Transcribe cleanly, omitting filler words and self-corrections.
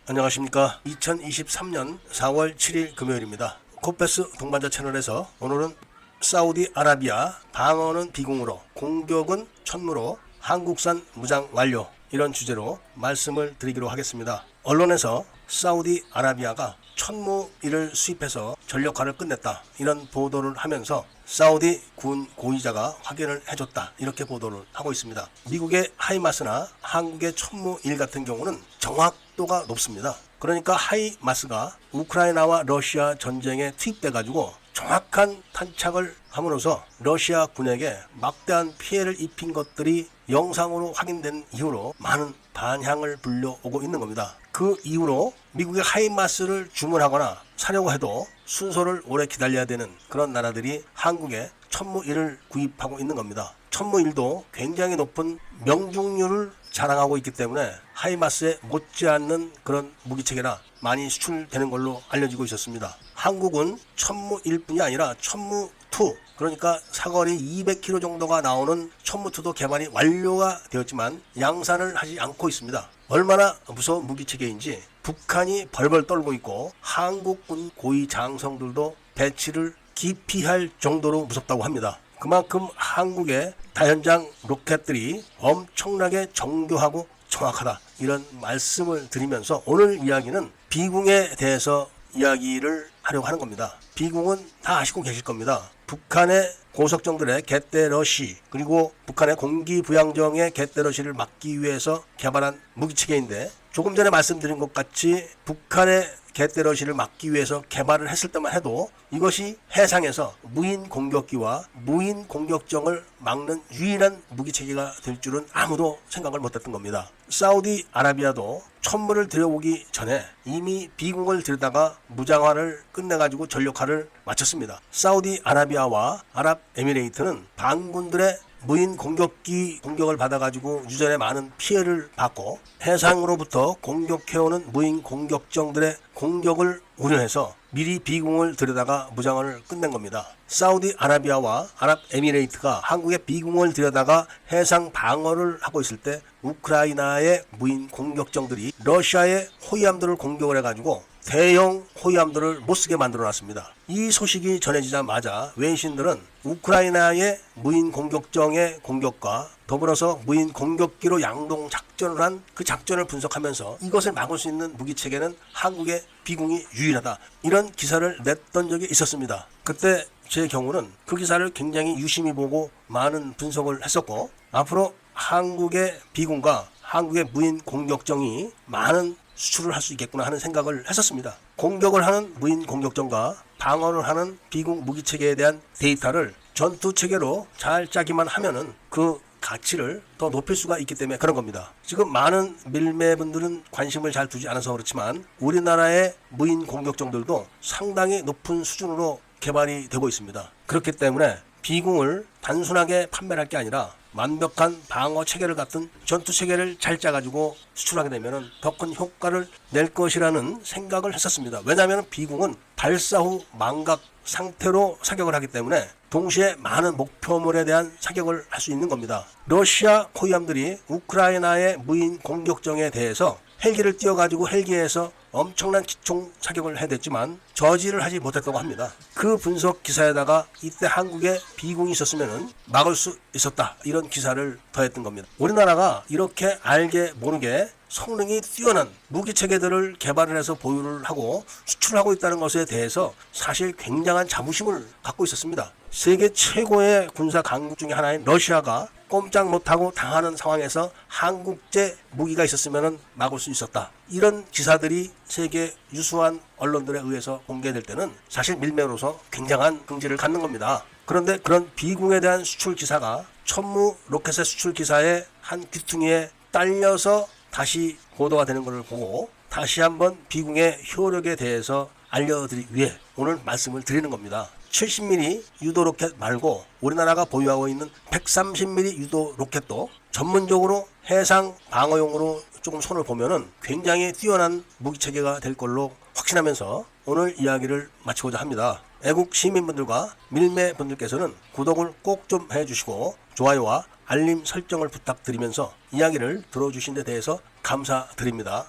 안녕하십니까. 2023년 4월 7일 금요일입니다. 코페스 동반자 채널에서 오늘은 사우디아라비아 방어는 비공으로 공격은 천무로 한국산 무장 완료, 이런 주제로 말씀을 드리기로 하겠습니다. 언론에서 사우디아라비아가 천무일을 수입해서 전력화를 끝냈다, 이런 보도를 하면서 사우디 군 고위자가 확인을 해줬다, 이렇게 보도를 하고 있습니다. 미국의 하이마스나 한국의 천무일 같은 경우는 정확도가 높습니다. 그러니까 하이마스가 우크라이나와 러시아 전쟁에 투입돼 가지고 정확한 탄착을 함으로써 러시아 군에게 막대한 피해를 입힌 것들이 영상으로 확인된 이후로 많은 반향을 불려오고 있는 겁니다. 그 이후로 미국의 하이마스를 주문하거나 사려고 해도 순서를 오래 기다려야 되는 그런 나라들이 한국에 천무일을 구입하고 있는 겁니다. 천무일도 굉장히 높은 명중률을 자랑하고 있기 때문에 하이마스에 못지않는 그런 무기체계라 많이 수출되는 걸로 알려지고 있었습니다. 한국은 천무일뿐이 아니라 천무2, 그러니까 사거리 200km 정도가 나오는 천무2도 개발이 완료가 되었지만 양산을 하지 않고 있습니다. 얼마나 무서운 무기체계인지 북한이 벌벌 떨고 있고 한국군 고위 장성들도 배치를 기피할 정도로 무섭다고 합니다. 그만큼 한국의 다연장 로켓들이 엄청나게 정교하고 정확하다, 이런 말씀을 드리면서 오늘 이야기는 비궁에 대해서 이야기를 하려고 하는 겁니다. 비궁은 다 아시고 계실 겁니다. 북한의 고속정들의 갯대러시, 그리고 북한의 공기부양정의 갯대러시를 막기 위해서 개발한 무기체계인데, 조금 전에 말씀드린 것 같이 북한의 갯대러시를 막기 위해서 개발을 했을 때만 해도 이것이 해상에서 무인 공격기와 무인 공격정을 막는 유일한 무기체계가 될 줄은 아무도 생각을 못했던 겁니다. 사우디아라비아도 천무를 들여오기 전에 이미 비궁을 들여다가 무장화를 끝내가지고 전력화를 마쳤습니다. 사우디아라비아와 아랍에미레이트는 반군들의 무인 공격기 공격을 받아가지고 유전에 많은 피해를 받고 해상으로부터 공격해오는 무인 공격정들의 공격을 우려해서 미리 비궁을 들여다가 무장을 끝낸 겁니다. 사우디아라비아와 아랍에미레이트가 한국의 비궁을 들여다가 해상 방어를 하고 있을 때 우크라이나의 무인 공격정들이 러시아의 호위함들을 공격을 해가지고 대형 호위함들을 못쓰게 만들어놨습니다. 이 소식이 전해지자마자 외신들은 우크라이나의 무인 공격정의 공격과 더불어서 무인 공격기로 양동 작전을 한 그 작전을 분석하면서 이것을 막을 수 있는 무기체계는 한국의 비궁이 유일하다, 이런 기사를 냈던 적이 있었습니다. 그때 제 경우는 그 기사를 굉장히 유심히 보고 많은 분석을 했었고, 앞으로 한국의 비궁과 한국의 무인 공격정이 많은 수출을 할 수 있겠구나 하는 생각을 했었습니다. 공격을 하는 무인 공격정과 방어를 하는 비궁 무기체계에 대한 데이터를 전투체계로 잘 짜기만 하면은 그 가치를 더 높일 수가 있기 때문에 그런 겁니다. 지금 많은 밀매분들은 관심을 잘 두지 않아서 그렇지만 우리나라의 무인 공격정들도 상당히 높은 수준으로 개발이 되고 있습니다. 그렇기 때문에 비궁을 단순하게 판매를 할 게 아니라 완벽한 방어 체계를 갖춘 전투 체계를 잘 짜가지고 수출하게 되면 더 큰 효과를 낼 것이라는 생각을 했었습니다. 왜냐하면 비궁은 발사 후 망각 상태로 사격을 하기 때문에 동시에 많은 목표물에 대한 사격을 할 수 있는 겁니다. 러시아 호위함들이 우크라이나의 무인 공격정에 대해서 헬기를 띄워가지고 헬기에서 엄청난 기총 사격을 해댔지만 저지를 하지 못했다고 합니다. 그 분석 기사에다가 이때 한국에 비궁이 있었으면 막을 수 있었다, 이런 기사를 더했던 겁니다. 우리나라가 이렇게 알게 모르게 성능이 뛰어난 무기체계들을 개발을 해서 보유를 하고 수출하고 있다는 것에 대해서 사실 굉장한 자부심을 갖고 있었습니다. 세계 최고의 군사 강국 중에 하나인 러시아가 꼼짝 못하고 당하는 상황에서 한국제 무기가 있었으면 막을 수 있었다, 이런 기사들이 세계 유수한 언론들에 의해서 공개될 때는 사실 밀매로서 굉장한 긍지를 갖는 겁니다. 그런데 그런 비궁에 대한 수출 기사가 천무 로켓의 수출 기사의 한 귀퉁이에 딸려서 다시 보도가 되는 것을 보고 다시 한번 비궁의 효력에 대해서 알려드리기 위해 오늘 말씀을 드리는 겁니다. 70mm 유도 로켓 말고 우리나라가 보유하고 있는 130mm 유도 로켓도 전문적으로 해상 방어용으로 조금 손을 보면은 굉장히 뛰어난 무기체계가 될 걸로 확신하면서 오늘 이야기를 마치고자 합니다. 애국 시민분들과 밀매분들께서는 구독을 꼭 좀 해주시고 좋아요와 알림 설정을 부탁드리면서 이야기를 들어주신 데 대해서 감사드립니다.